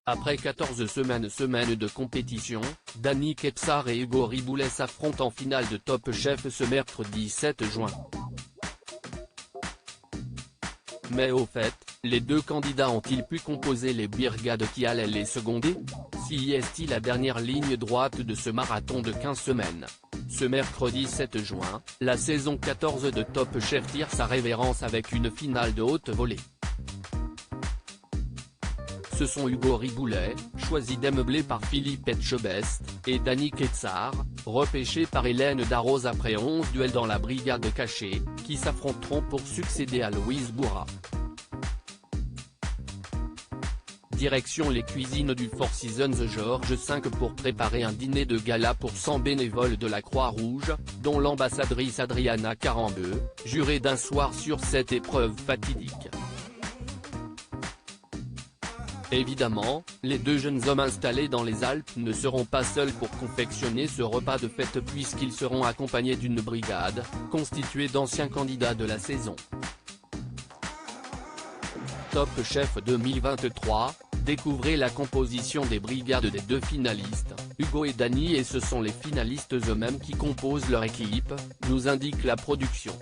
Après 14 semaines de compétition, Danny Kepsar et Hugo Riboulet s'affrontent en finale de Top Chef ce mercredi 7 juin. Mais au fait, les deux candidats ont-ils pu composer les brigades qui allaient les seconder? Si est-il la dernière ligne droite de ce marathon de 15 semaines? Ce mercredi 7 juin, la saison 14 de Top Chef tire sa révérence avec une finale de haute volée. Ce sont Hugo Riboulet, choisi démeublé par Philippe Etchebest, et Danny Kepsar, repêché par Hélène Darroze après 11 duels dans la brigade cachée, qui s'affronteront pour succéder à Louise Bourra. Direction les cuisines du Four Seasons Georges V pour préparer un dîner de gala pour 100 bénévoles de la Croix-Rouge, dont l'ambassadrice Adriana Carambeu, jurée d'un soir sur cette épreuve fatidique. Évidemment, les deux jeunes hommes installés dans les Alpes ne seront pas seuls pour confectionner ce repas de fête puisqu'ils seront accompagnés d'une brigade, constituée d'anciens candidats de la saison. Top Chef 2023, découvrez la composition des brigades des deux finalistes, Hugo et Danny, et ce sont les finalistes eux-mêmes qui composent leur équipe, nous indique la production.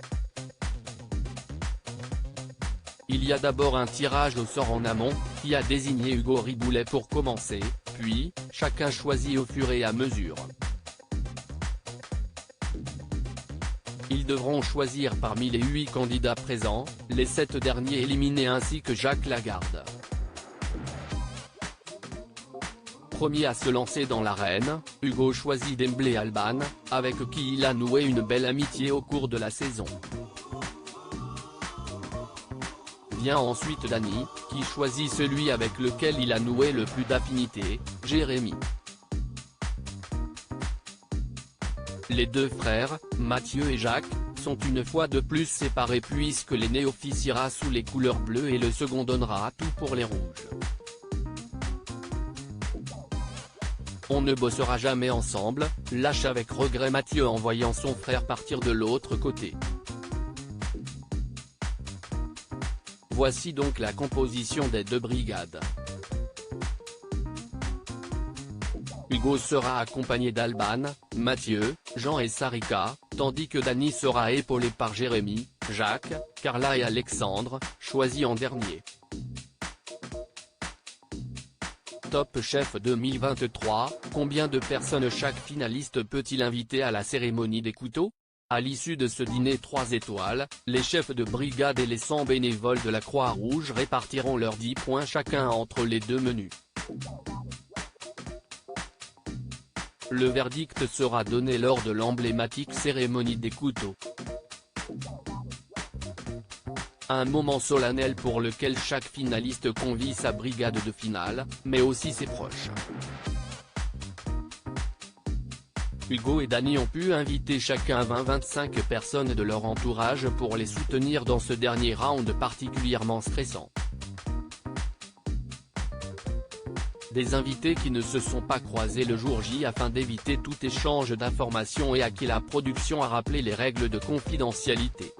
Il y a d'abord un tirage au sort en amont, qui a désigné Hugo Riboulet pour commencer, puis, chacun choisit au fur et à mesure. Ils devront choisir parmi les 8 candidats présents, les 7 derniers éliminés ainsi que Jacques Lagarde. Premier à se lancer dans l'arène, Hugo choisit Demblé Alban, avec qui il a noué une belle amitié au cours de la saison. Vient ensuite Danny, qui choisit celui avec lequel il a noué le plus d'affinité, Jérémy. Les deux frères, Mathieu et Jacques, sont une fois de plus séparés puisque l'aîné officiera sous les couleurs bleues et le second donnera tout pour les rouges. On ne bossera jamais ensemble, lâche avec regret Mathieu en voyant son frère partir de l'autre côté. Voici donc la composition des deux brigades. Hugo sera accompagné d'Alban, Mathieu, Jean et Sarika, tandis que Danny sera épaulé par Jérémy, Jacques, Carla et Alexandre, choisis en dernier. Top Chef 2023, combien de personnes chaque finaliste peut-il inviter à la cérémonie des couteaux? À l'issue de ce dîner 3 étoiles, les chefs de brigade et les 100 bénévoles de la Croix-Rouge répartiront leurs 10 points chacun entre les deux menus. Le verdict sera donné lors de l'emblématique cérémonie des couteaux. Un moment solennel pour lequel chaque finaliste convie sa brigade de finale, mais aussi ses proches. Hugo et Danny ont pu inviter chacun 20-25 personnes de leur entourage pour les soutenir dans ce dernier round particulièrement stressant. Des invités qui ne se sont pas croisés le jour J afin d'éviter tout échange d'informations et à qui la production a rappelé les règles de confidentialité.